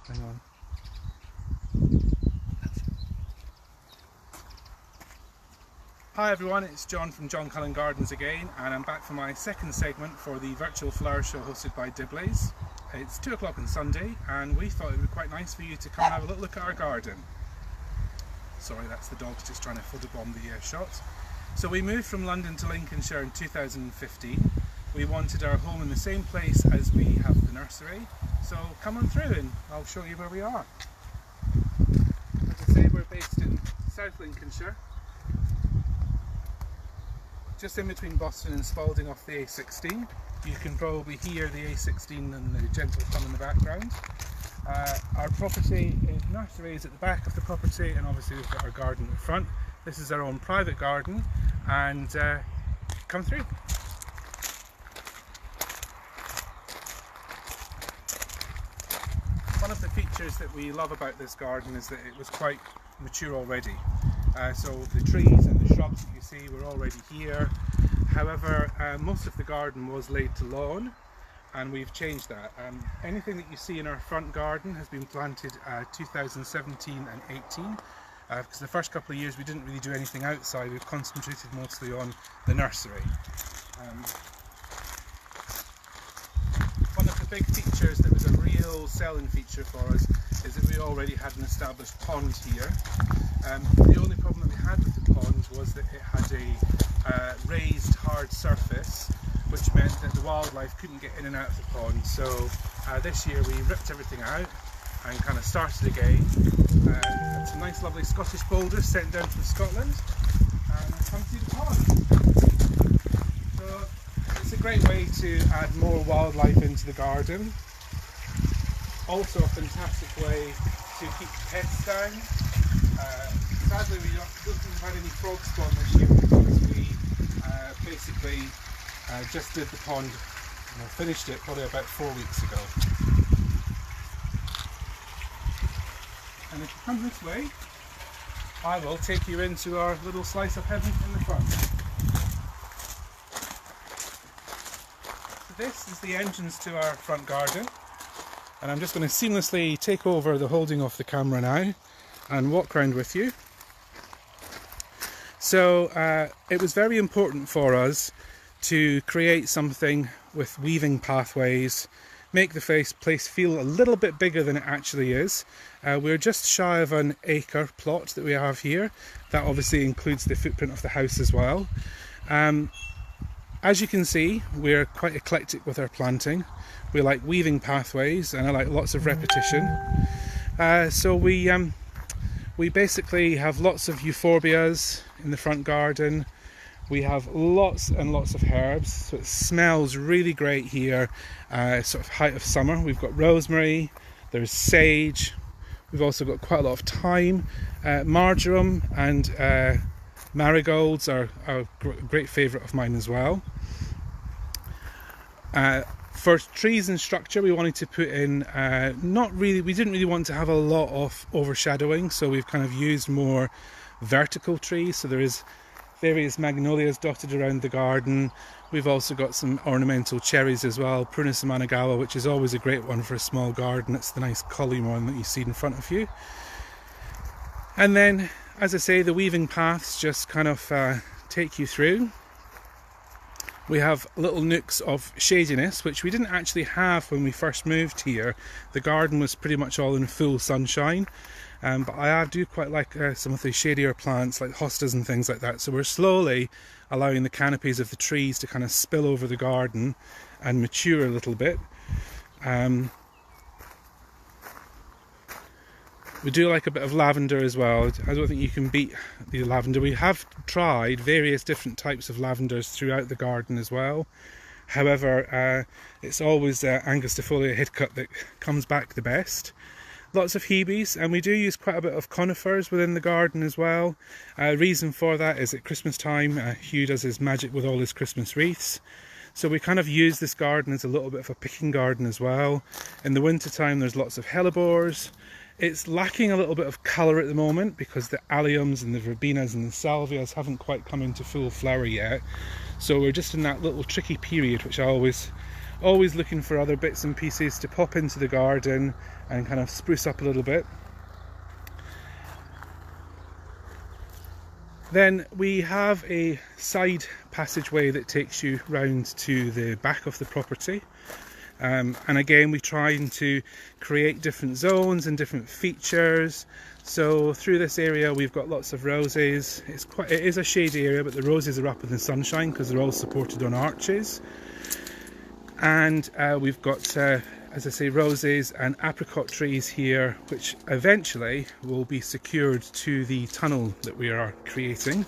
Hang on. Hi everyone, it's John from Cullen Gardens again, and I'm back for my second segment for the virtual flower show hosted by Diblaze. It's 2 o'clock on Sunday, and we thought it would be quite nice for you to come and have a little look at our garden. Sorry, that's the dogs just trying to photobomb the shot. So we moved from London to Lincolnshire in 2015. We wanted our home in the same place as we have the nursery, so come on through and I'll show you where we are. As I say, we're based in South Lincolnshire, just in between Boston and Spalding off the A16. You can probably hear the A16 and the gentle hum in the background. Our property, nursery is at the back of the property, and obviously we've got our garden at the front. This is our own private garden, and come through. One of the features that we love about this garden is that it was quite mature already. So the trees and the shrubs that you see were already here. However, most of the garden was laid to lawn, and we've changed that. Anything that you see in our front garden has been planted 2017 and 18, because the first couple of years we didn't really do anything outside. We've concentrated mostly on the nursery. One of the big features that was a real selling feature for us is that we already had an established pond here. The only problem that we had with the pond was that it had a raised hard surface, which meant that the wildlife couldn't get in and out of the pond. So this year we ripped everything out and kind of started again. Had some nice lovely Scottish boulders sent down from Scotland, and come see the pond. So it's a great way to add more wildlife into the garden. Also a fantastic way to keep pets down. Sadly we don't think we've had any frog spawn this year because we basically just did the pond, finished it probably about 4 weeks ago. And if you come this way, I will take you into our little slice of heaven in the front. So this is the entrance to our front garden, and I'm just going to seamlessly take over the holding of the camera now and walk around with you. So it was very important for us to create something with weaving pathways, make the place feel a little bit bigger than it actually is. We're just shy of an acre plot that we have here. That obviously includes the footprint of the house as well. As you can see, we're quite eclectic with our planting. We like weaving pathways, and I like lots of repetition. So we basically have lots of euphorbias in the front garden. We have lots and lots of herbs, so it smells really great here, sort of height of summer. We've got rosemary, there's sage, we've also got quite a lot of thyme, marjoram and marigolds are a great favourite of mine as well. For trees and structure, we wanted to put in, we didn't really want to have a lot of overshadowing, so we've kind of used more vertical trees. So there is various magnolias dotted around the garden. We've also got some ornamental cherries as well, Prunus Amanagawa, which is always a great one for a small garden. It's the nice column one that you see in front of you. And then, as I say, the weaving paths just kind of take you through. We have little nooks of shadiness, which we didn't actually have when we first moved here. The garden was pretty much all in full sunshine, but I do quite like some of the shadier plants like hostas and things like that. So we're slowly allowing the canopies of the trees to kind of spill over the garden and mature a little bit. We do like a bit of lavender as well. I don't think you can beat the lavender. We have tried various different types of lavenders throughout the garden as well. However, it's always Angustifolia hidcut that comes back the best. Lots of hebes, and we do use quite a bit of conifers within the garden as well. Reason for that is at Christmas time, Hugh does his magic with all his Christmas wreaths. So we kind of use this garden as a little bit of a picking garden as well. In the winter time there's lots of hellebores. It's lacking a little bit of colour at the moment because the alliums and the verbenas and the salvias haven't quite come into full flower yet. So we're just in that little tricky period, which I always always looking for other bits and pieces to pop into the garden and kind of spruce up a little bit. Then we have a side passageway that takes you round to the back of the property. And again, we're trying to create different zones and different features. So through this area we've got lots of roses. It is a shady area, but the roses are up in the sunshine because they're all supported on arches. And we've got, as I say, roses and apricot trees here, which eventually will be secured to the tunnel that we are creating.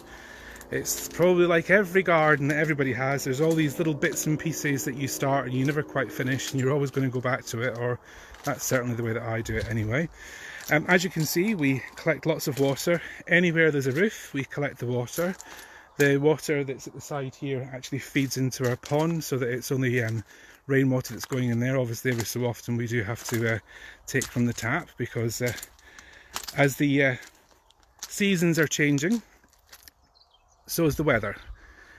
It's probably like every garden that everybody has. There's all these little bits and pieces that you start and you never quite finish, and you're always going to go back to it, or that's certainly the way that I do it anyway. As you can see, we collect lots of water. Anywhere there's a roof, we collect the water. The water that's at the side here actually feeds into our pond, so that it's only rainwater that's going in there. Obviously, every so often we do have to take from the tap, because as the seasons are changing, so is the weather.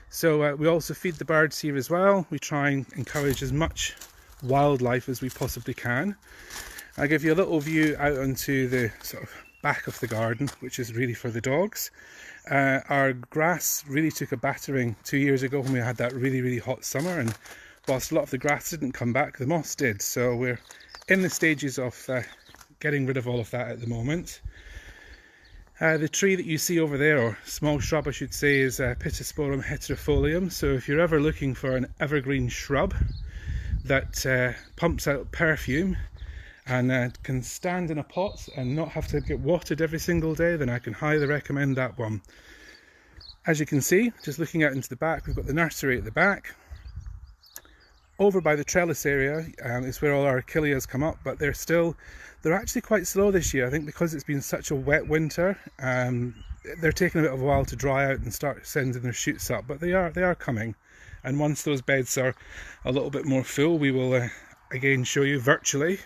So we also feed the birds here as well. We try and encourage as much wildlife as we possibly can. I'll give you a little view out onto the sort of back of the garden, which is really for the dogs. Our grass really took a battering 2 years ago when we had that really hot summer, and whilst a lot of the grass didn't come back, the moss did. So we're in the stages of getting rid of all of that at the moment. The tree that you see over there, or small shrub I should say, is Pittosporum heterofolium. So if you're ever looking for an evergreen shrub that pumps out perfume and can stand in a pot and not have to get watered every single day, then I can highly recommend that one. As you can see, just looking out into the back, we've got the nursery at the back. Over by the trellis area is where all our achilles come up, but they're actually quite slow this year. I think because it's been such a wet winter, they're taking a bit of a while to dry out and start sending their shoots up, but they are coming. And once those beds are a little bit more full, we will again show you virtually.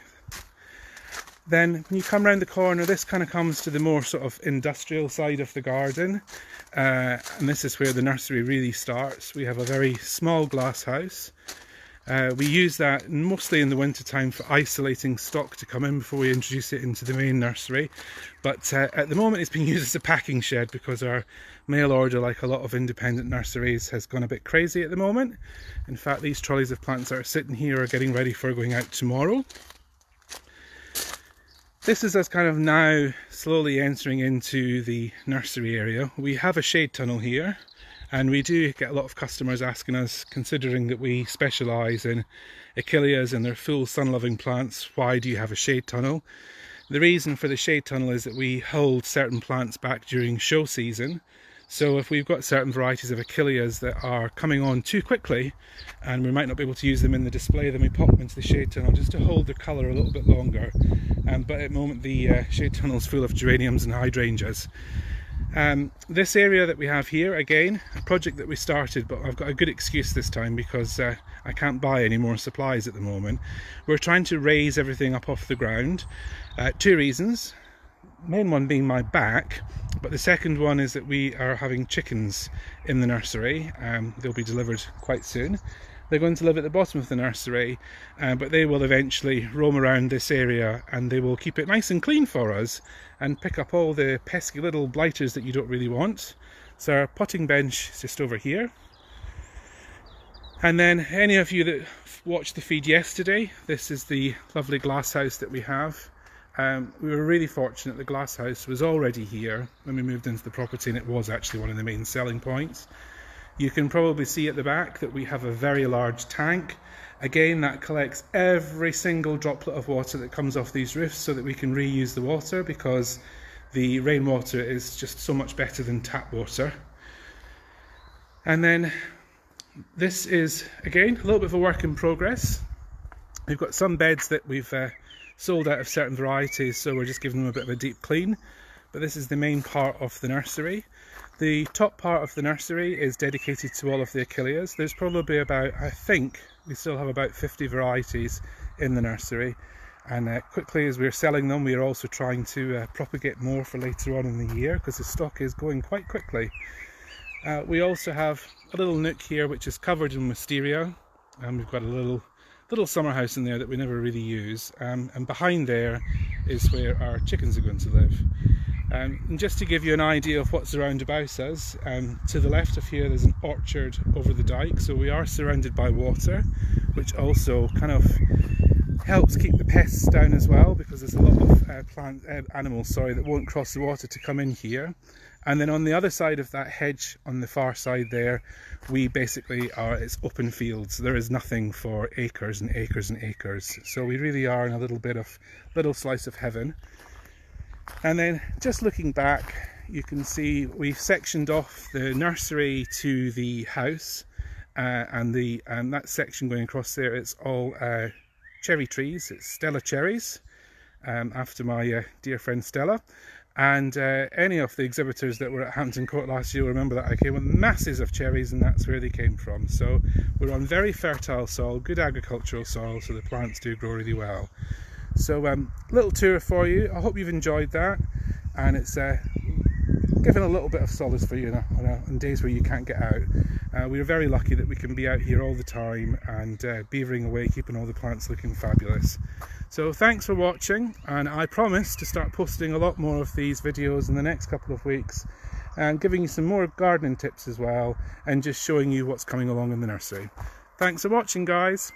Then when you come around the corner, this kind of comes to the more sort of industrial side of the garden, and this is where the nursery really starts. We have a very small glass house. We use that mostly in the winter time for isolating stock to come in before we introduce it into the main nursery. But at the moment it's being used as a packing shed because our mail order, like a lot of independent nurseries, has gone a bit crazy at the moment. In fact, these trolleys of plants that are sitting here are getting ready for going out tomorrow. This is us kind of now slowly entering into the nursery area. We have a shade tunnel here, and we do get a lot of customers asking us, considering that we specialise in achilleas and their full sun-loving plants, why do you have a shade tunnel? The reason for the shade tunnel is that we hold certain plants back during show season. So if we've got certain varieties of achilleas that are coming on too quickly and we might not be able to use them in the display, then we pop them into the shade tunnel just to hold their colour a little bit longer. But at the moment the shade tunnel is full of geraniums and hydrangeas. This area that we have here, again, a project that we started, but I've got a good excuse this time because I can't buy any more supplies at the moment. We're trying to raise everything up off the ground. Two reasons. Main one being my back, but the second one is that we are having chickens in the nursery. They'll be delivered quite soon. They're going to live at the bottom of the nursery, but they will eventually roam around this area and they will keep it nice and clean for us and pick up all the pesky little blighters that you don't really want. So our potting bench is just over here. And then any of you that watched the feed yesterday, this is the lovely glass house that we have. We were really fortunate the glass house was already here when we moved into the property, and it was actually one of the main selling points. You can probably see at the back that we have a very large tank. Again, that collects every single droplet of water that comes off these roofs so that we can reuse the water, because the rainwater is just so much better than tap water. And then this is, again, a little bit of a work in progress. We've got some beds that we've sold out of certain varieties, so we're just giving them a bit of a deep clean. But this is the main part of the nursery. The top part of the nursery is dedicated to all of the achilleas. There's probably about, I think, we still have about 50 varieties in the nursery. And quickly as we're selling them, we are also trying to propagate more for later on in the year, because the stock is going quite quickly. We also have a little nook here which is covered in wisteria, and we've got a little little summer house in there that we never really use, and behind there is where our chickens are going to live. And just to give you an idea of what's around about us, to the left of here there's an orchard over the dike, so we are surrounded by water, which also kind of helps keep the pests down as well, because there's a lot of animals that won't cross the water to come in here. And then on the other side of that hedge, on the far side there, we basically it's open fields. There is nothing for acres and acres and acres. So we really are in a little slice of heaven. And then just looking back, you can see we've sectioned off the nursery to the house, and that section going across there, it's all cherry trees. It's Stella cherries, after my dear friend Stella. And any of the exhibitors that were at Hampton Court last year will remember that I came with masses of cherries, and that's where they came from. So we're on very fertile soil, good agricultural soil, so the plants do grow really well. So little tour for you. I hope you've enjoyed that, and it's given a little bit of solace for you on days where you can't get out. We're very lucky that we can be out here all the time and beavering away, keeping all the plants looking fabulous. So thanks for watching, and I promise to start posting a lot more of these videos in the next couple of weeks, and giving you some more gardening tips as well, and just showing you what's coming along in the nursery. Thanks for watching, guys.